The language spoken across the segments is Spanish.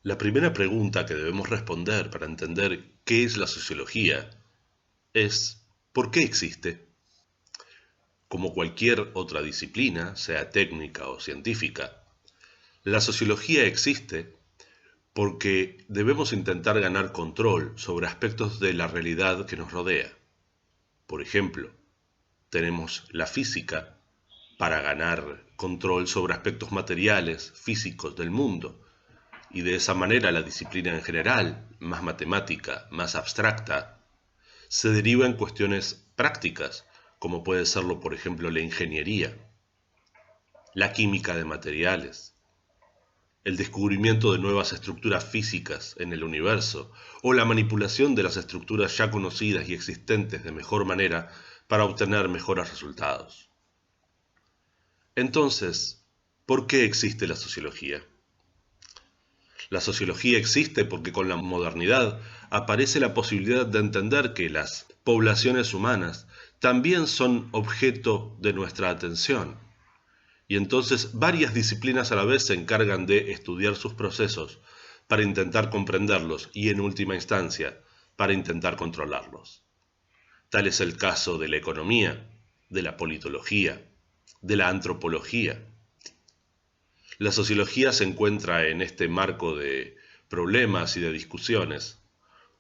La primera pregunta que debemos responder para entender qué es la sociología es ¿por qué existe? Como cualquier otra disciplina, sea técnica o científica, la sociología existe porque debemos intentar ganar control sobre aspectos de la realidad que nos rodea. Por ejemplo, tenemos la física para ganar control sobre aspectos materiales, físicos del mundo, y de esa manera la disciplina en general, más matemática, más abstracta, se deriva en cuestiones prácticas, como puede serlo, por ejemplo, la ingeniería, la química de materiales, el descubrimiento de nuevas estructuras físicas en el universo o la manipulación de las estructuras ya conocidas y existentes de mejor manera para obtener mejores resultados. Entonces, ¿por qué existe la sociología? La sociología existe porque con la modernidad aparece la posibilidad de entender que las poblaciones humanas también son objeto de nuestra atención. Y entonces varias disciplinas a la vez se encargan de estudiar sus procesos para intentar comprenderlos y en última instancia para intentar controlarlos. Tal es el caso de la economía, de la politología, de la antropología. La sociología se encuentra en este marco de problemas y de discusiones,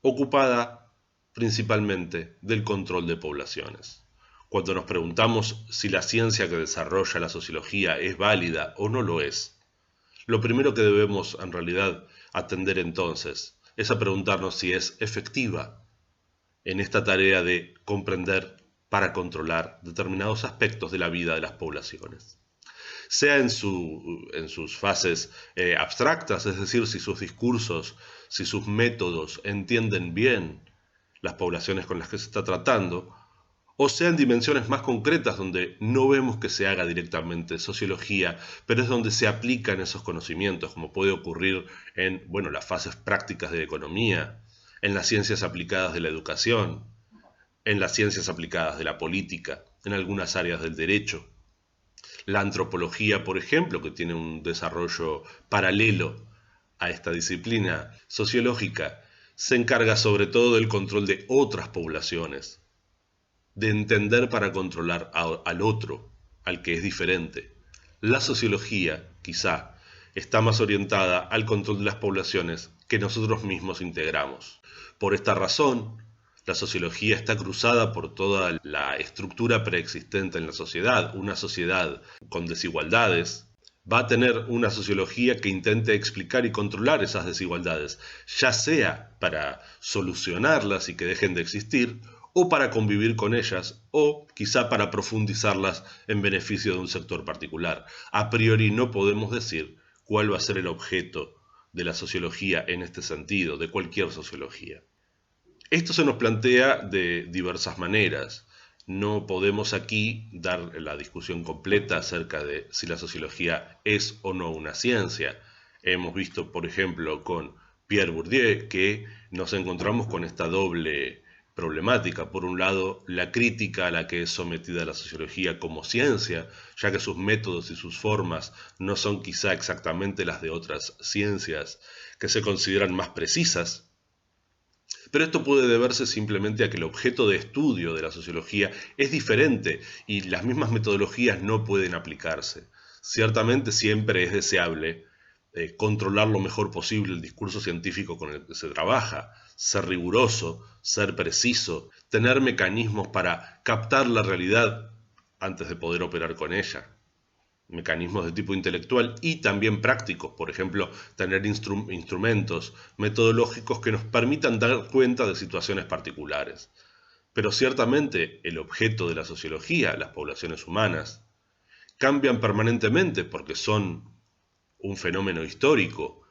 ocupada principalmente del control de poblaciones. Cuando nos preguntamos si la ciencia que desarrolla la sociología es válida o no lo es, lo primero que debemos en realidad atender entonces es a preguntarnos si es efectiva en esta tarea de comprender para controlar determinados aspectos de la vida de las poblaciones. Sea en sus fases abstractas, es decir, si sus discursos, si sus métodos entienden bien las poblaciones con las que se está tratando, o sea en dimensiones más concretas donde no vemos que se haga directamente sociología, pero es donde se aplican esos conocimientos, como puede ocurrir en las fases prácticas de la economía, en las ciencias aplicadas de la educación, en las ciencias aplicadas de la política, en algunas áreas del derecho. La antropología, por ejemplo, que tiene un desarrollo paralelo a esta disciplina sociológica, se encarga sobre todo del control de otras poblaciones, de entender para controlar al otro, al que es diferente. La sociología, quizá, está más orientada al control de las poblaciones que nosotros mismos integramos. Por esta razón, la sociología está cruzada por toda la estructura preexistente en la sociedad. Una sociedad con desigualdades va a tener una sociología que intente explicar y controlar esas desigualdades, ya sea para solucionarlas y que dejen de existir, o para convivir con ellas, o quizá para profundizarlas en beneficio de un sector particular. A priori no podemos decir cuál va a ser el objeto de la sociología en este sentido, de cualquier sociología. Esto se nos plantea de diversas maneras. No podemos aquí dar la discusión completa acerca de si la sociología es o no una ciencia. Hemos visto, por ejemplo, con Pierre Bourdieu que nos encontramos con esta doble problemática. Por un lado, la crítica a la que es sometida la sociología como ciencia, ya que sus métodos y sus formas no son quizá exactamente las de otras ciencias que se consideran más precisas. Pero esto puede deberse simplemente a que el objeto de estudio de la sociología es diferente y las mismas metodologías no pueden aplicarse. Ciertamente siempre es deseable controlar lo mejor posible el discurso científico con el que se trabaja, ser riguroso, ser preciso, tener mecanismos para captar la realidad antes de poder operar con ella, mecanismos de tipo intelectual y también prácticos, por ejemplo, tener instrumentos metodológicos que nos permitan dar cuenta de situaciones particulares. Pero ciertamente el objeto de la sociología, las poblaciones humanas, cambian permanentemente porque son un fenómeno histórico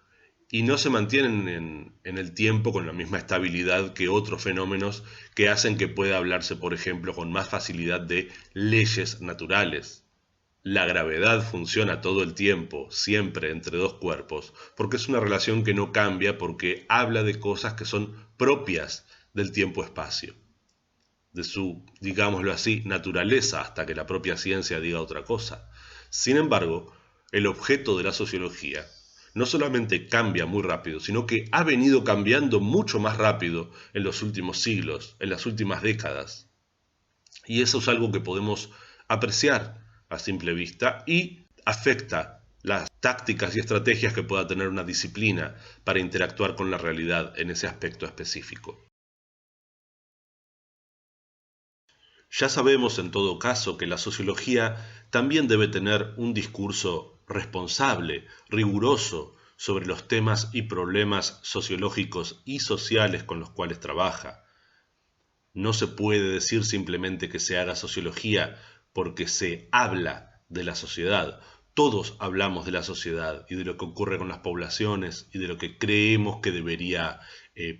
y no se mantienen en el tiempo con la misma estabilidad que otros fenómenos que hacen que pueda hablarse, por ejemplo, con más facilidad de leyes naturales. La gravedad funciona todo el tiempo, siempre entre dos cuerpos, porque es una relación que no cambia, porque habla de cosas que son propias del tiempo-espacio, de su, digámoslo así, naturaleza, hasta que la propia ciencia diga otra cosa. Sin embargo, el objeto de la sociología no solamente cambia muy rápido, sino que ha venido cambiando mucho más rápido en los últimos siglos, en las últimas décadas. Y eso es algo que podemos apreciar a simple vista y afecta las tácticas y estrategias que pueda tener una disciplina para interactuar con la realidad en ese aspecto específico. Ya sabemos en todo caso que la sociología también debe tener un discurso responsable, riguroso, sobre los temas y problemas sociológicos y sociales con los cuales trabaja. No se puede decir simplemente que se haga sociología porque se habla de la sociedad. Todos hablamos de la sociedad y de lo que ocurre con las poblaciones y de lo que creemos que debería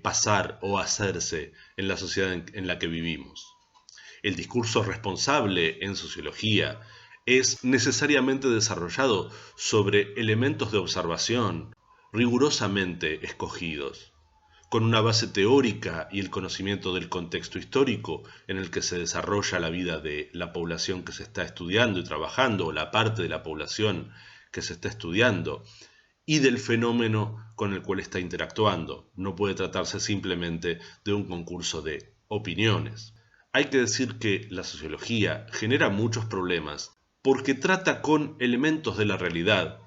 pasar o hacerse en la sociedad en la que vivimos. El discurso responsable en sociología es necesariamente desarrollado sobre elementos de observación rigurosamente escogidos, con una base teórica y el conocimiento del contexto histórico en el que se desarrolla la vida de la población que se está estudiando y trabajando, o la parte de la población que se está estudiando, y del fenómeno con el cual está interactuando. No puede tratarse simplemente de un concurso de opiniones. Hay que decir que la sociología genera muchos problemas porque trata con elementos de la realidad,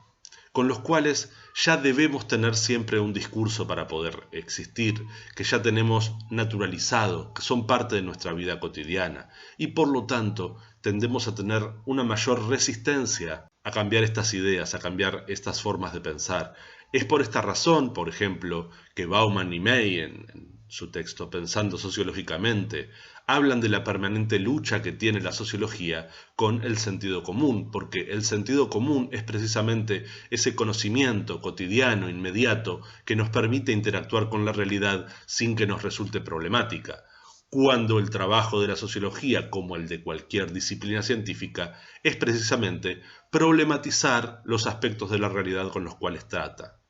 con los cuales ya debemos tener siempre un discurso para poder existir, que ya tenemos naturalizado, que son parte de nuestra vida cotidiana, y por lo tanto tendemos a tener una mayor resistencia a cambiar estas ideas, a cambiar estas formas de pensar. Es por esta razón, por ejemplo, que Bauman y May, en su texto Pensando sociológicamente, hablan de la permanente lucha que tiene la sociología con el sentido común, porque el sentido común es precisamente ese conocimiento cotidiano, inmediato, que nos permite interactuar con la realidad sin que nos resulte problemática, cuando el trabajo de la sociología, como el de cualquier disciplina científica, es precisamente problematizar los aspectos de la realidad con los cuales trata.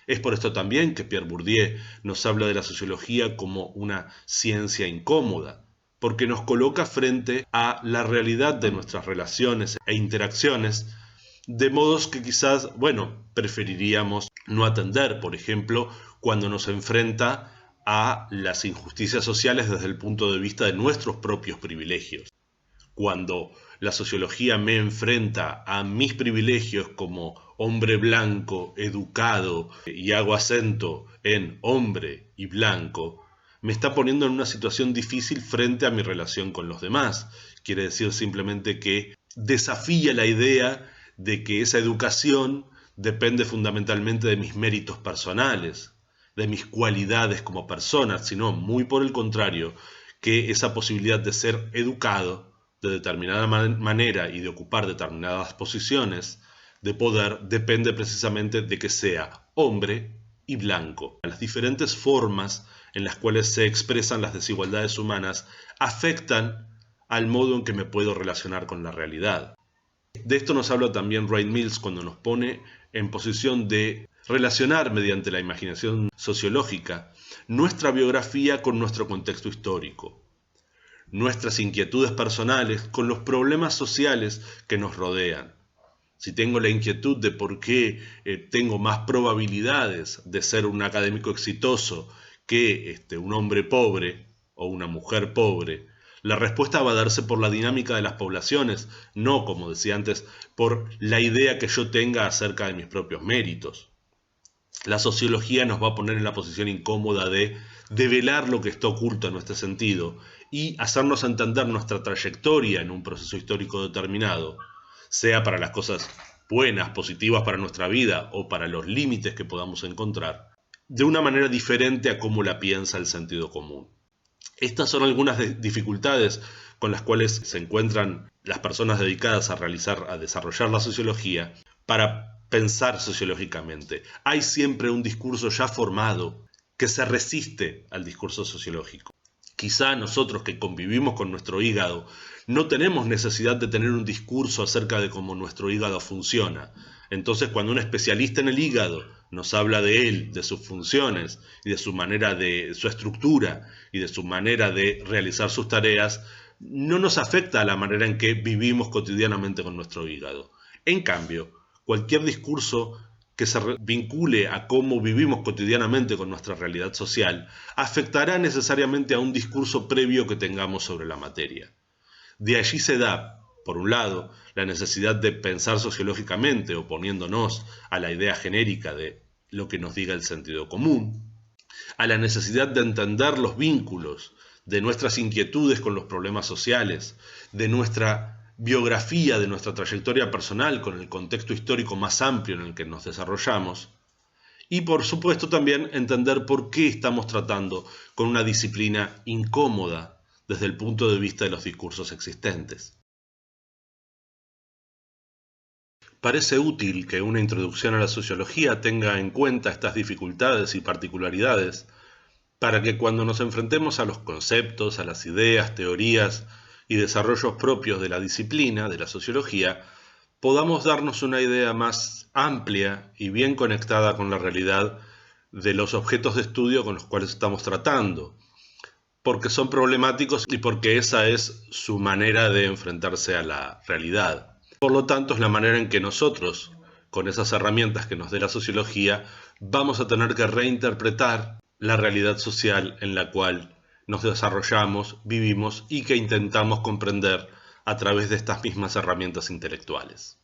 Es por esto también que Pierre Bourdieu nos habla de la sociología como una ciencia incómoda, porque nos coloca frente a la realidad de nuestras relaciones e interacciones, de modos que quizás, preferiríamos no atender, por ejemplo, cuando nos enfrenta a las injusticias sociales desde el punto de vista de nuestros propios privilegios. Cuando la sociología me enfrenta a mis privilegios como hombre blanco, educado, y hago acento en hombre y blanco, me está poniendo en una situación difícil frente a mi relación con los demás. Quiere decir simplemente que desafía la idea de que esa educación depende fundamentalmente de mis méritos personales, de mis cualidades como persona, sino muy por el contrario, que esa posibilidad de ser educado de determinada manera y de ocupar determinadas posiciones de poder depende precisamente de que sea hombre y blanco. Las diferentes formas en las cuales se expresan las desigualdades humanas afectan al modo en que me puedo relacionar con la realidad. De esto nos habla también Ray Mills cuando nos pone en posición de relacionar mediante la imaginación sociológica nuestra biografía con nuestro contexto histórico, nuestras inquietudes personales con los problemas sociales que nos rodean. Si tengo la inquietud de por qué tengo más probabilidades de ser un académico exitoso que un hombre pobre o una mujer pobre, la respuesta va a darse por la dinámica de las poblaciones, no, como decía antes, por la idea que yo tenga acerca de mis propios méritos. La sociología nos va a poner en la posición incómoda de develar lo que está oculto en nuestro sentido y hacernos entender nuestra trayectoria en un proceso histórico determinado, sea para las cosas buenas, positivas para nuestra vida o para los límites que podamos encontrar, de una manera diferente a cómo la piensa el sentido común. Estas son algunas dificultades con las cuales se encuentran las personas dedicadas a desarrollar la sociología para pensar sociológicamente. Hay siempre un discurso ya formado que se resiste al discurso sociológico. Quizá nosotros que convivimos con nuestro hígado no tenemos necesidad de tener un discurso acerca de cómo nuestro hígado funciona. Entonces, cuando un especialista en el hígado nos habla de él, de sus funciones y de su manera de su estructura y de su manera de realizar sus tareas, no nos afecta a la manera en que vivimos cotidianamente con nuestro hígado. En cambio, cualquier discurso que se vincule a cómo vivimos cotidianamente con nuestra realidad social, afectará necesariamente a un discurso previo que tengamos sobre la materia. De allí se da, por un lado, la necesidad de pensar sociológicamente, oponiéndonos a la idea genérica de lo que nos diga el sentido común, a la necesidad de entender los vínculos de nuestras inquietudes con los problemas sociales, de nuestra biografía, de nuestra trayectoria personal con el contexto histórico más amplio en el que nos desarrollamos, y por supuesto también entender por qué estamos tratando con una disciplina incómoda desde el punto de vista de los discursos existentes. Parece útil que una introducción a la sociología tenga en cuenta estas dificultades y particularidades para que cuando nos enfrentemos a los conceptos, a las ideas, teorías y desarrollos propios de la disciplina, de la sociología, podamos darnos una idea más amplia y bien conectada con la realidad de los objetos de estudio con los cuales estamos tratando, porque son problemáticos y porque esa es su manera de enfrentarse a la realidad. Por lo tanto, es la manera en que nosotros, con esas herramientas que nos dé la sociología, vamos a tener que reinterpretar la realidad social en la cual nos desarrollamos, vivimos y que intentamos comprender a través de estas mismas herramientas intelectuales.